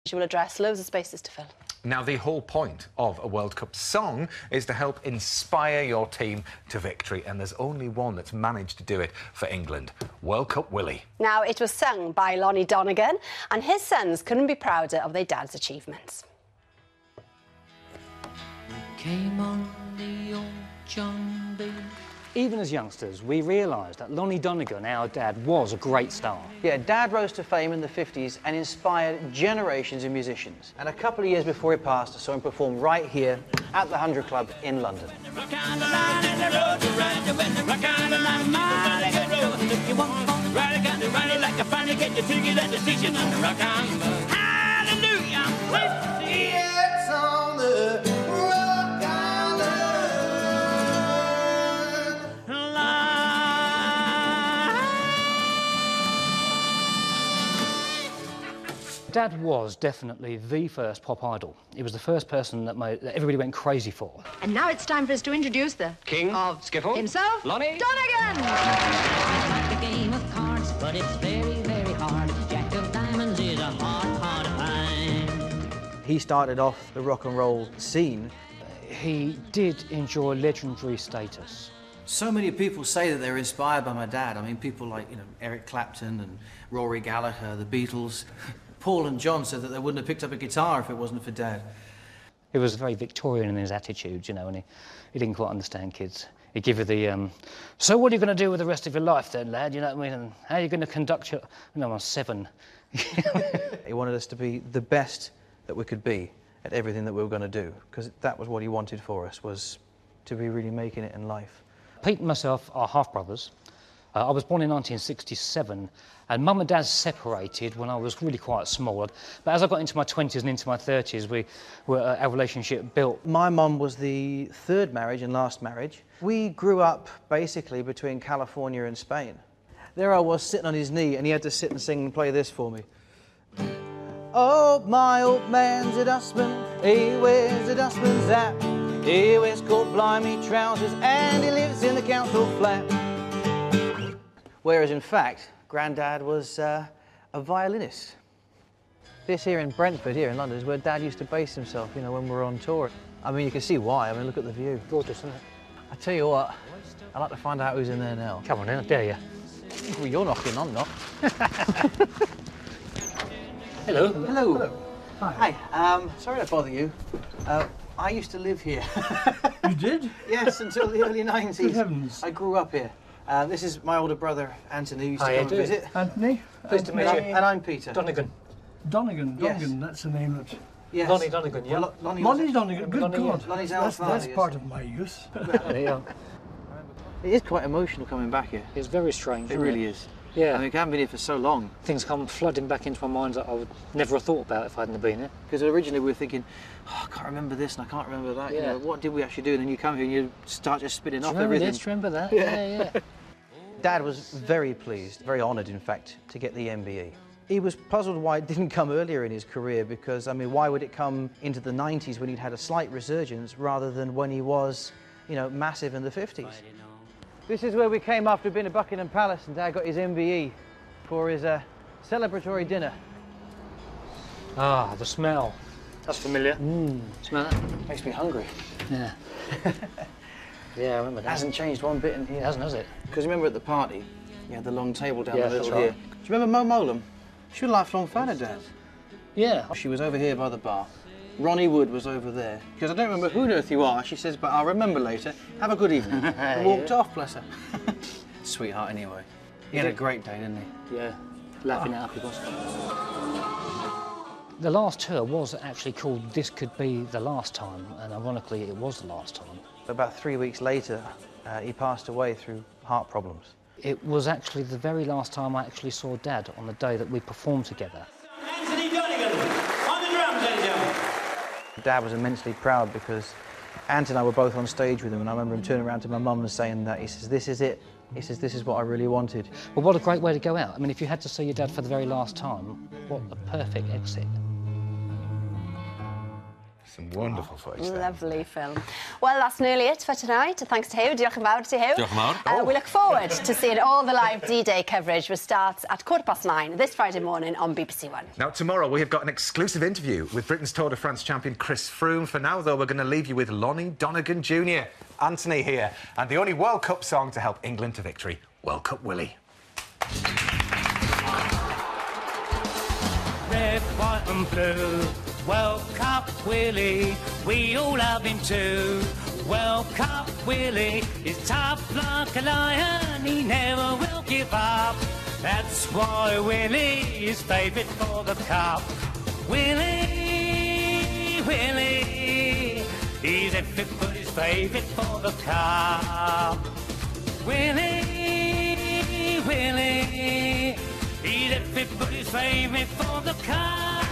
She will address loads of spaces to fill. Now, the whole point of a World Cup song is to help inspire your team to victory, and there's only one that's managed to do it for England, World Cup Willie. Now, it was sung by Lonnie Donegan, and his sons couldn't be prouder of their dad's achievements. Came on the old John B. Even as youngsters, we realised that Lonnie Donegan, our dad, was a great star. Yeah, Dad rose to fame in the 50s and inspired generations of musicians. And a couple of years before he passed, I saw him perform right here at the 100 Club in London. Dad was definitely the first pop idol. He was the first person that everybody went crazy for. And now it's time for us to introduce the King of Skiffle himself, Lonnie Donegan! Like a game of cards, but it's very, very hard. Jack of diamonds is a hard to find. He started off the rock and roll scene. He did enjoy legendary status. So many people say that they're inspired by my dad. I mean, people like, Eric Clapton and Rory Gallagher, the Beatles. Paul and John said that they wouldn't have picked up a guitar if it wasn't for Dad. He was very Victorian in his attitudes, and he didn't quite understand kids. He'd give you the, so what are you going to do with the rest of your life then, lad? You know what I mean? And how are you going to conduct your... I was 7. He wanted us to be the best that we could be at everything that we were going to do, because that was what he wanted for us, was to be really making it in life. Pete and myself are half-brothers. I was born in 1967, and Mum and Dad separated when I was really quite small. But as I got into my 20s and into my 30s, our relationship built. My mum was the third marriage and last marriage. We grew up basically between California and Spain. There I was sitting on his knee, and he had to sit and sing and play this for me. Oh, my old man's a dustman, he wears a dustman's hat. He wears coat blimey trousers, and he lives in the council flat. Whereas, in fact, Grandad was a violinist. This here in Brentford, here in London, is where Dad used to base himself, when we were on tour. I mean, you can see why. I mean, look at the view. Gorgeous, isn't it? I tell you what, I'd like to find out who's in there now. Come on in, I dare you. Well, you're knocking, I'm not. Hello. Hello. Hello. Hi. Sorry to bother you. I used to live here. You did? Yes, until the early 90s. Good heavens. I grew up here. This is my older brother, Anthony, who used to come and visit. Anthony. Pleased to meet you. And I'm Peter. Donegan. Donegan, Yes. that's the name that... Yes. Lonnie Donegan, yeah. Well, Lonnie Donegan, good God. Lonnie's our father, That's yes. part of my youth. Yeah. It is quite emotional coming back here. It's very strange. It really is. Yeah. I mean, I haven't been here for so long. Things come flooding back into my mind that I would never have thought about if I hadn't been here. Because originally we were thinking, oh, I can't remember this and I can't remember that. Yeah. What did we actually do? And then you come here and you start just spinning off Do you remember everything. this? Do you remember that? Yeah. Dad was very pleased, very honoured, in fact, to get the MBE. He was puzzled why it didn't come earlier in his career, because, I mean, why would it come into the 90s when he'd had a slight resurgence rather than when he was, massive in the 50s? This is where we came after being at Buckingham Palace, and Dad got his MBE for his celebratory dinner. Ah, the smell. That's familiar. Smell that? Makes me hungry. Yeah. Yeah, I remember that. Hasn't changed one bit in here. It hasn't, has it? Because remember at the party, you had the long table down Yeah, the middle that's here. right. Do you remember Mo Molam? She was a lifelong fan of Dad's. Yeah. She was over here by the bar. Ronnie Wood was over there. Because I don't remember who on earth you are. She says, but I'll remember later. Have a good evening. And walked off, bless her. Sweetheart, anyway. He had a great day, didn't he? Yeah. Laughing it up, he was. The last tour was actually called This Could Be the Last Time, and ironically, it was the last time. About 3 weeks later, he passed away through heart problems. It was actually the very last time I actually saw Dad on the day that we performed together. Anthony Donegan on the drums, ladies and gentlemen. Dad was immensely proud because Ant and I were both on stage with him, and I remember him turning around to my mum and saying that, he says, this is it. He says, this is what I really wanted. But what a great way to go out. I mean, if you had to see your dad for the very last time, what a perfect exit. Some wonderful footage there. Lovely film. Well, that's nearly it for tonight. Thanks to Hugh. Diolch yn fawr to Hugh. Diolch yn fawr. We look forward to seeing all the live D-Day coverage, which starts at 9:15 this Friday morning on BBC One. Now, tomorrow we have got an exclusive interview with Britain's Tour de France champion Chris Froome. For now, though, we're going to leave you with Lonnie Donegan Jr. Anthony here, and the only World Cup song to help England to victory, World Cup Willie. Red, white and blue, World Cup Willie, we all love him too. World Cup Willie is tough like a lion, he never will give up. That's why Willie is favourite for the cup. Willie, Willie, he's everybody's favourite for the cup. Willie, Willie, he's everybody's favourite for the cup.